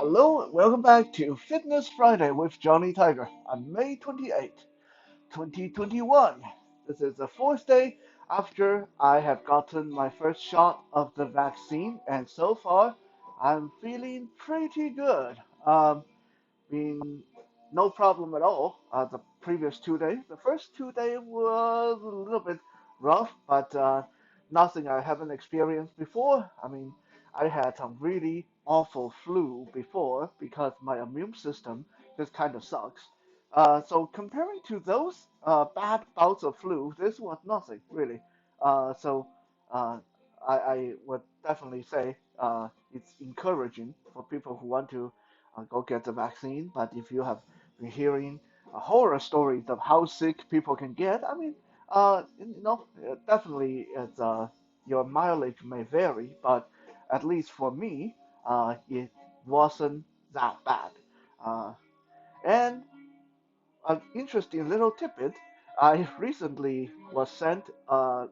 Hello and welcome back to Fitness Friday with Johnny Tiger on May 28th, 2021. This is the fourth day after I have gotten my first shot of the vaccine, and so far I'm feeling pretty good. Been no problem at all. The previous 2 days, the first 2 days was a little bit rough, but nothing I haven't experienced before. I mean, I had some really awful flu before because my immune system just kind of sucks. So comparing to those bad bouts of flu, this was nothing really. So uh, I would definitely say it's encouraging for people who want to go get the vaccine. But if you have been hearing horror stories of how sick people can get, I mean, definitely your mileage may vary, but at least for me, it wasn't that bad. Uh, and an interesting little tidbit, I recently was sent an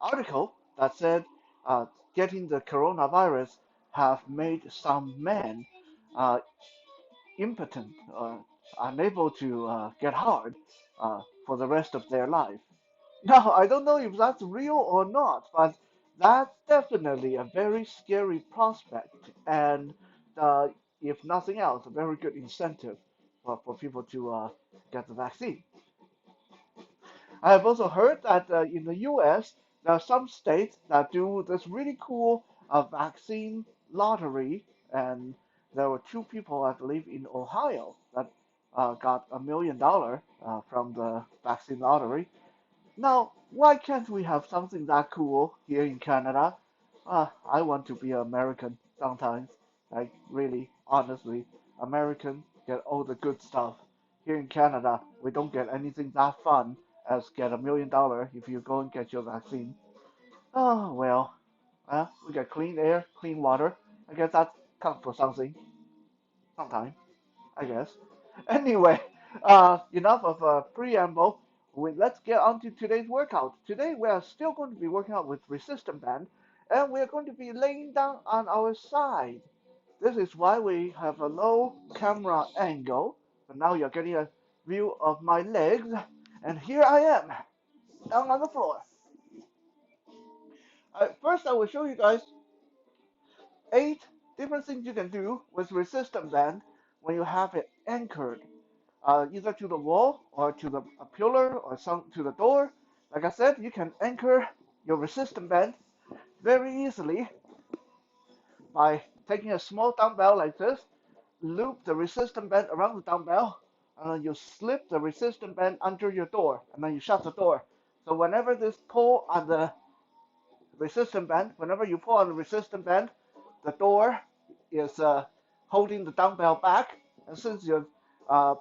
article that said uh, getting the coronavirus have made some men uh, impotent, unable to get hard for the rest of their life. Now, I don't know if that's real or not, but that's definitely a very scary prospect, and uh, if nothing else, a very good incentive for people to get the vaccine. I have also heard that in the US, there are some states that do this really cool vaccine lottery, and there were two people, I believe, in Ohio that got $1 million from the vaccine lottery. Now, why can't we have something that cool here in Canada? I want to be American sometimes. Like, really, honestly, American get all the good stuff. Here in Canada, we don't get anything that fun as get $1 million if you go and get your vaccine. Oh, well, we get clean air, clean water. I guess that counts for something, sometime. I guess. Anyway, enough of a preamble. Let's get on to today's workout. Today we are still going to be working out with resistance band, and we are going to be laying down on our side. This is why we have a low camera angle. But now you're getting a view of my legs, and here I am, down on the floor. First, I will show you guys 8 different things you can do with resistance band when you have it anchored either to the wall or to the a pillar or some to the door. Like I said, you can anchor your resistance band very easily by taking a small dumbbell like this, loop the resistance band around the dumbbell, and then you slip the resistance band under your door, and then you shut the door. So whenever this pull on the resistance band, whenever you pull on the resistance band, the door is holding the dumbbell back, and since your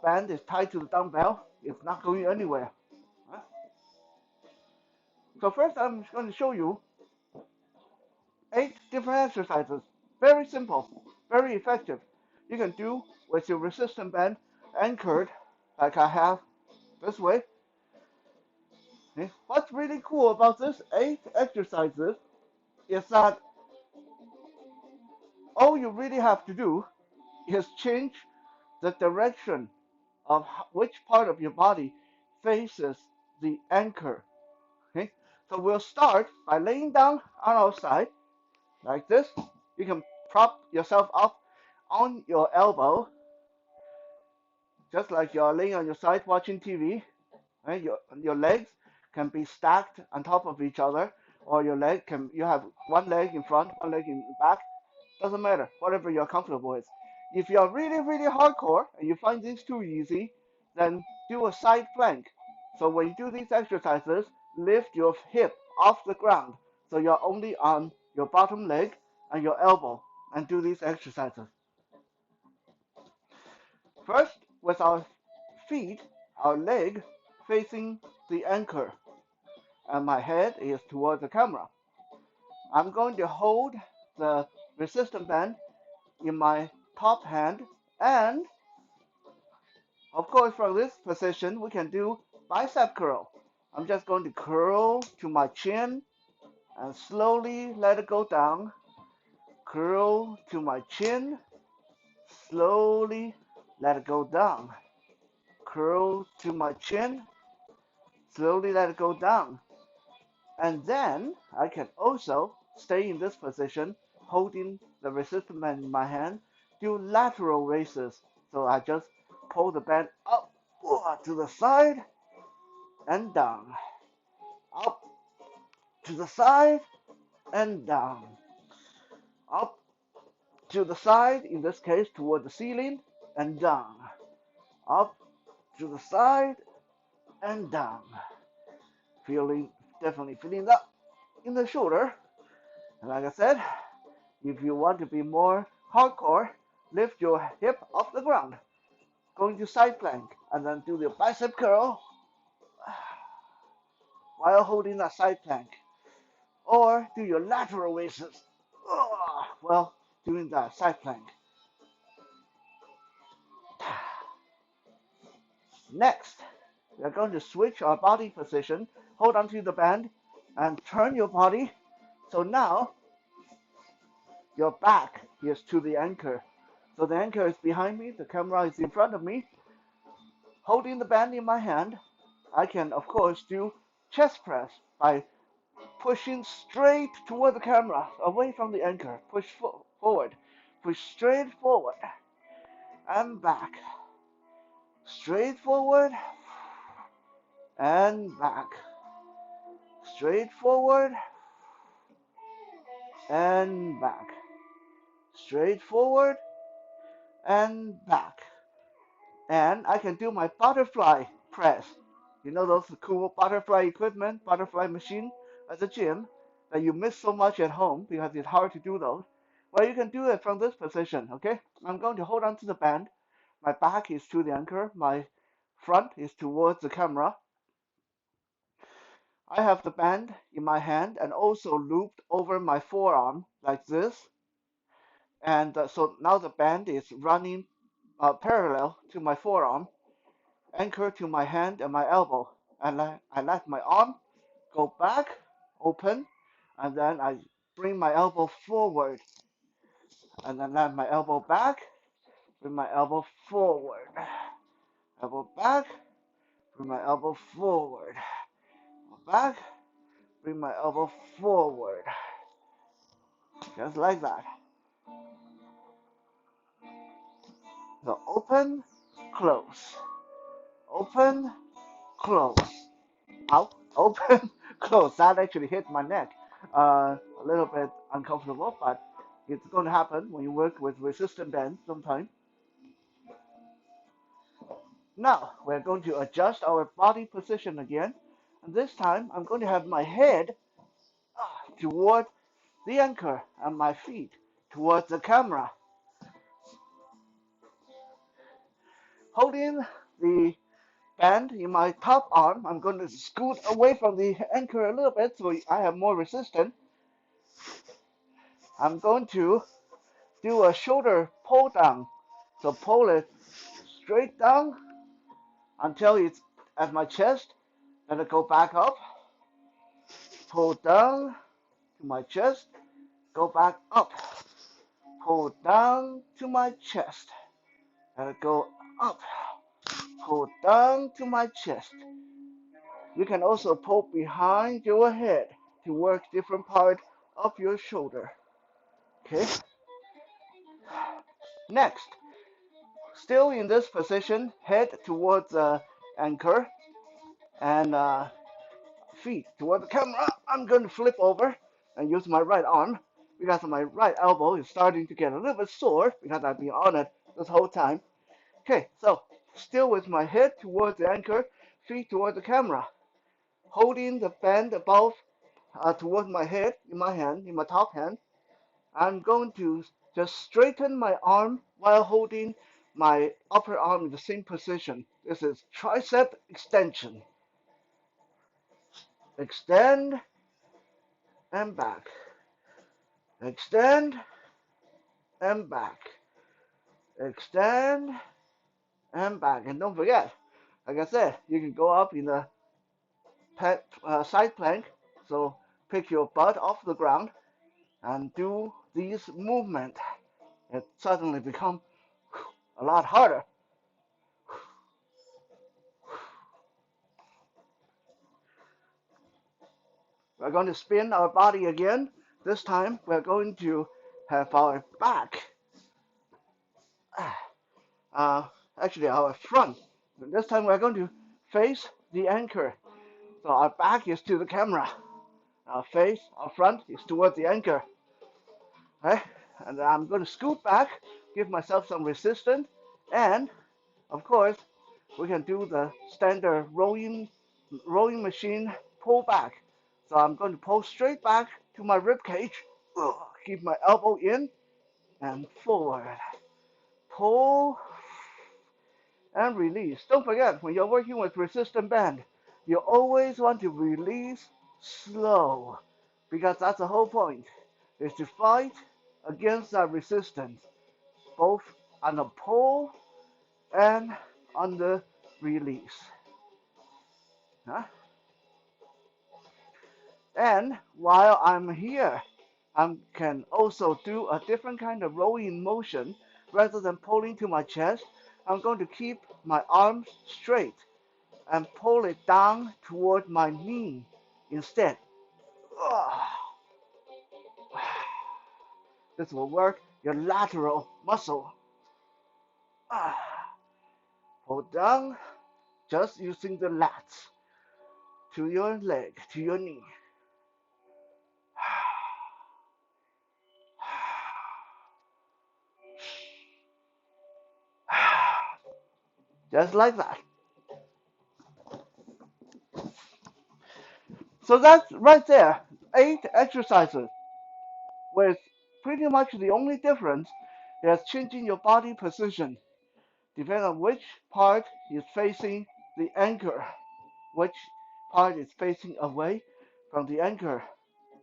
band is tied to the dumbbell, it's not going anywhere. So first I'm going to show you 8 different exercises. Very simple, very effective. You can do with your resistance band anchored like I have this way. Okay. What's really cool about this 8 exercises is that all you really have to do is change the direction of which part of your body faces the anchor. Okay, so we'll start by laying down on our side like this. You can prop yourself up on your elbow, just like you're laying on your side watching TV. Right? Your legs can be stacked on top of each other, or you have one leg in front, one leg in back. Doesn't matter, whatever you're comfortable with. If you're really, really hardcore and you find this too easy, then do a side plank. So when you do these exercises, lift your hip off the ground. So you're only on your bottom leg and your elbow and do these exercises. First, with our feet, our leg facing the anchor, and my head is towards the camera. I'm going to hold the resistance band in my top hand, and of course from this position we can do bicep curl. I'm just going to curl to my chin and slowly let it go down. Curl to my chin, slowly let it go down. Curl to my chin, slowly let it go down. And then I can also stay in this position, holding the resistance band in my hand, do lateral raises. So I just pull the band up to the side and down, up to the side and down, up to the side, in this case toward the ceiling, and down, up to the side and down. Feeling, definitely feeling that in the shoulder. And like I said, if you want to be more hardcore, lift your hip off the ground, go into side plank, and then do the bicep curl while holding that side plank. Or do your lateral raises while doing that side plank. Next, we are going to switch our body position. Hold onto the band and turn your body. So now your back is to the anchor. So the anchor is behind me, the camera is in front of me. Holding the band in my hand, I can of course do chest press by pushing straight toward the camera, away from the anchor. Push forward, push straight forward and back. Straight forward and back. Straight forward and back. Straight forward and back. And I can do my butterfly press. You know those cool butterfly equipment, butterfly machine at the gym that you miss so much at home because it's hard to do those? Well, you can do it from this position, okay? I'm going to hold on to the band. My back is to the anchor. My front is towards the camera. I have the band in my hand and also looped over my forearm like this. And so now the band is running parallel to my forearm, anchored to my hand and my elbow. And I let my arm go back, open, and then I bring my elbow forward. And then let my elbow back, bring my elbow forward. Elbow back, bring my elbow forward. Back, bring my elbow forward. Just like that. So open, close. Open, close. Out, open, close. That actually hit my neck. A little bit uncomfortable, but it's going to happen when you work with resistant bands sometimes. Now we're going to adjust our body position again. And this time I'm going to have my head toward the anchor and my feet towards the camera. Holding the band in my top arm, I'm going to scoot away from the anchor a little bit so I have more resistance. I'm going to do a shoulder pull down. So pull it straight down until it's at my chest. Let it go back up. Pull down to my chest. Go back up. Pull down to my chest. Let it go up. Pull down to my chest. You can also pull behind your head to work different part of your shoulder. Okay. Next, still in this position, head towards the anchor and feet toward the camera. I'm going to flip over and use my right arm because my right elbow is starting to get a little bit sore because I've been on it this whole time. Okay, so still with my head towards the anchor, feet toward the camera, holding the band above towards my head in my hand, in my top hand. I'm going to just straighten my arm while holding my upper arm in the same position. This is tricep extension. Extend and back. Extend and back. Extend and back. And don't forget, like I said, you can go up in the side plank. So pick your butt off the ground and do these movements. It suddenly become a lot harder. We're going to spin our body again. This time we're going to have our back, uh, actually our front. This time we're going to face the anchor. So our back is to the camera. Our face, our front is towards the anchor. Okay? And I'm going to scoot back, give myself some resistance, and of course, we can do the standard rowing machine pull back. So I'm going to pull straight back to my rib cage. Keep my elbow in and forward. Pull and release. Don't forget, when you're working with resistant band, you always want to release slow, because that's the whole point, is to fight against that resistance, both on the pull and on the release. Huh? And while I'm here, I can also do a different kind of rowing motion. Rather than pulling to my chest, I'm going to keep my arms straight and pull it down toward my knee instead. This will work your lateral muscle. Pull down, just using the lats to your leg, to your knee. Just like that. So that's right there, 8 exercises with pretty much the only difference is changing your body position, depending on which part is facing the anchor, which part is facing away from the anchor.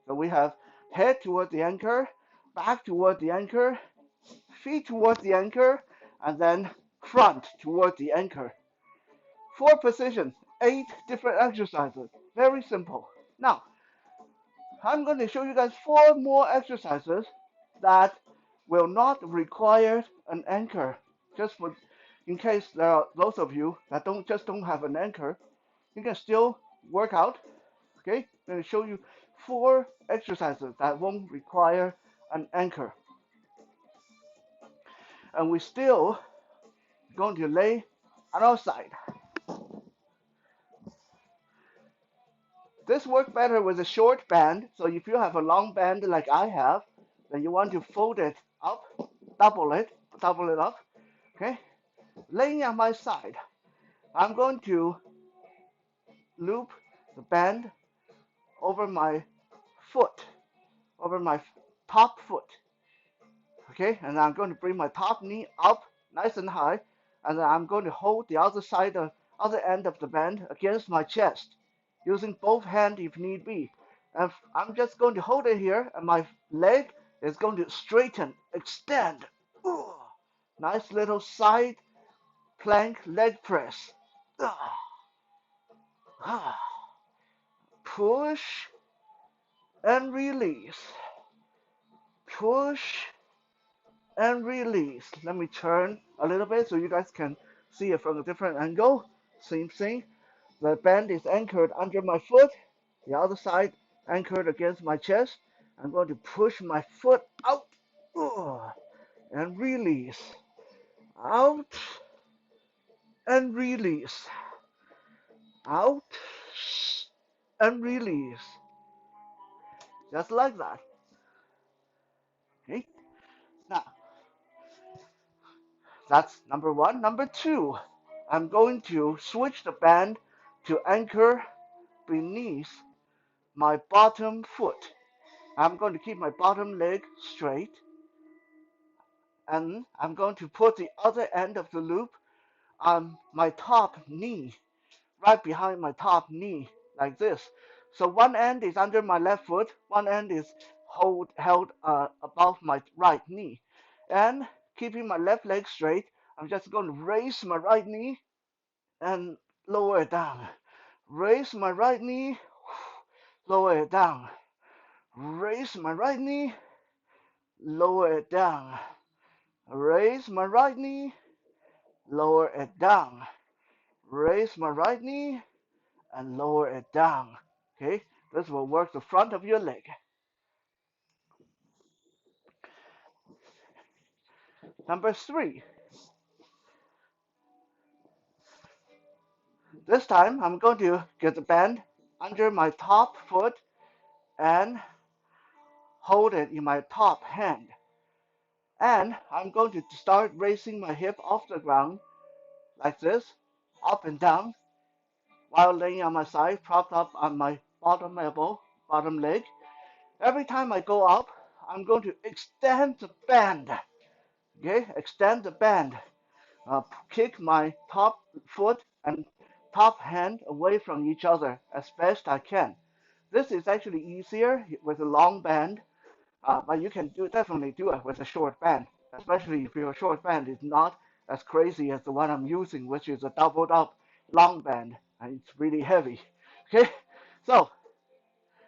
So we have head toward the anchor, back toward the anchor, feet toward the anchor, and then front toward the anchor. 4 positions, 8 different exercises. Very simple. Now, I'm going to show you guys 4 more exercises that will not require an anchor. Just for, in case there are those of you that don't have an anchor, you can still work out. Okay, I'm going to show you 4 exercises that won't require an anchor, and we're still going to lay on our side. This works better with a short band. So if you have a long band like I have, then you want to fold it up, double it up. Okay, laying on my side, I'm going to loop the band over my foot, over my top foot. Okay, and I'm going to bring my top knee up nice and high, and then I'm going to hold the other side, the other end of the band against my chest, using both hands if need be. And I'm just going to hold it here, and my leg is going to straighten, extend. Ooh, nice little side plank leg press. Push and release. Push and release. Let me turn a little bit so you guys can see it from a different angle. Same thing. The band is anchored under my foot. The other side anchored against my chest. I'm going to push my foot out and release. Out and release. Out and release. Just like that. Okay. Now, that's number 1. Number 2, I'm going to switch the band to anchor beneath my bottom foot. I'm going to keep my bottom leg straight, and I'm going to put the other end of the loop on my top knee, right behind my top knee, like this. So one end is under my left foot, one end is held above my right knee. And keeping my left leg straight, I'm just going to raise my right knee and lower it down. Raise my right knee, lower it down. Raise my right knee, lower it down. Raise my right knee, lower it down. Raise my right knee and lower it down. Okay, this will work the front of your leg. Number 3. This time I'm going to get the band under my top foot and hold it in my top hand. And I'm going to start raising my hip off the ground like this, up and down, while laying on my side, propped up on my bottom elbow, bottom leg. Every time I go up, I'm going to extend the band. Okay, extend the band. Kick my top foot and top hand away from each other as best I can. This is actually easier with a long band, but you can definitely do it with a short band, especially if your short band is not as crazy as the one I'm using, which is a doubled up long band, and it's really heavy. Okay, so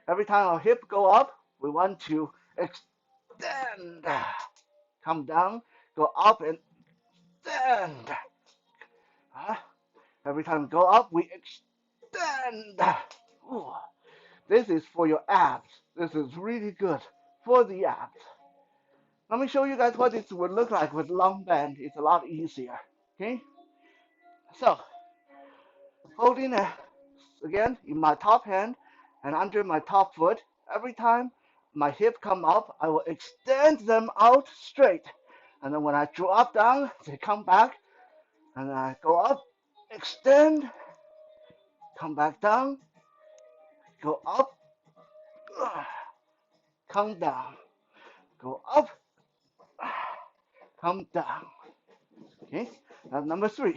every time our hip go up, we want to extend, come down, go up and extend. Every time we go up, we extend. Ooh. This is for your abs. This is really good for the abs. Let me show you guys what it would look like with long band. It's a lot easier. Okay? So, holding it again in my top hand and under my top foot. Every time my hip come up, I will extend them out straight. And then when I drop down, they come back. And then I go up, extend, come back down, go up, come down, go up, come down. Okay, that's number 3.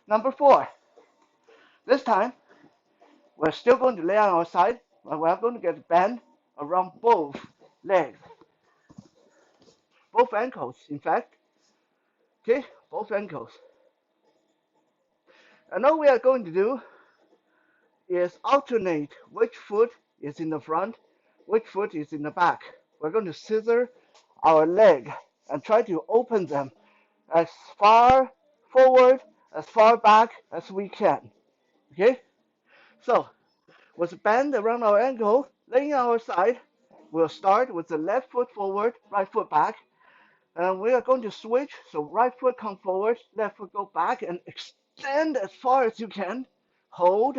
Number 4. This time, we're still going to lay on our side, but we're going to get bend around both legs, both ankles, in fact. Okay, both ankles. And all we are going to do is alternate which foot is in the front, which foot is in the back. We're going to scissor our leg and try to open them as far forward, as far back as we can. Okay? So, with a band around our ankle, laying on our side, we'll start with the left foot forward, right foot back. And we are going to switch. So right foot come forward, left foot go back and extend as far as you can. Hold.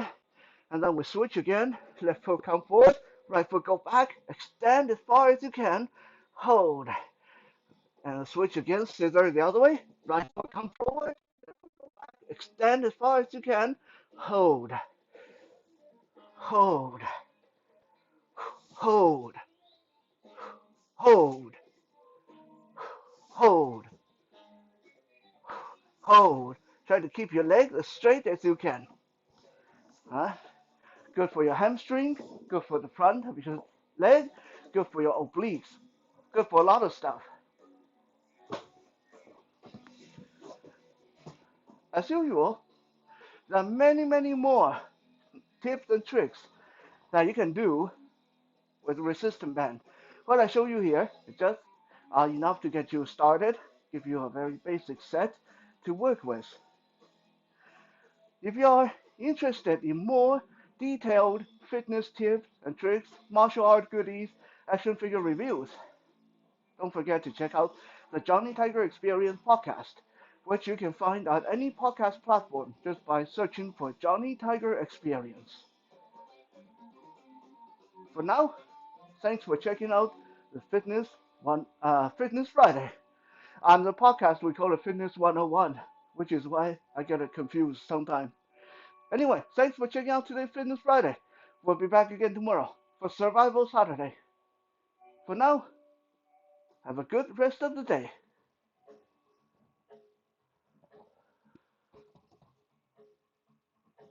And then we switch again. Left foot come forward, right foot go back, extend as far as you can. Hold. And switch again, scissor the other way. Right foot come forward, left foot go back, extend as far as you can. Hold. Hold. Hold. Hold. Hold. Hold. Try to keep your leg as straight as you can. Good for your hamstring, good for the front of your leg, good for your obliques, good for a lot of stuff. As usual, there are many, many more tips and tricks that you can do with resistance band. What I show you here is just enough to get you started, give you a very basic set to work with. If you are interested in more detailed fitness tips and tricks, martial art goodies, action figure reviews, don't forget to check out the Johnny Tiger Experience podcast, which you can find on any podcast platform just by searching for Johnny Tiger Experience. For now, thanks for checking out the Fitness Friday. On the podcast, we call it Fitness 101, which is why I get it confused sometimes. Anyway, thanks for checking out today's Fitness Friday. We'll be back again tomorrow for Survival Saturday. For now, have a good rest of the day.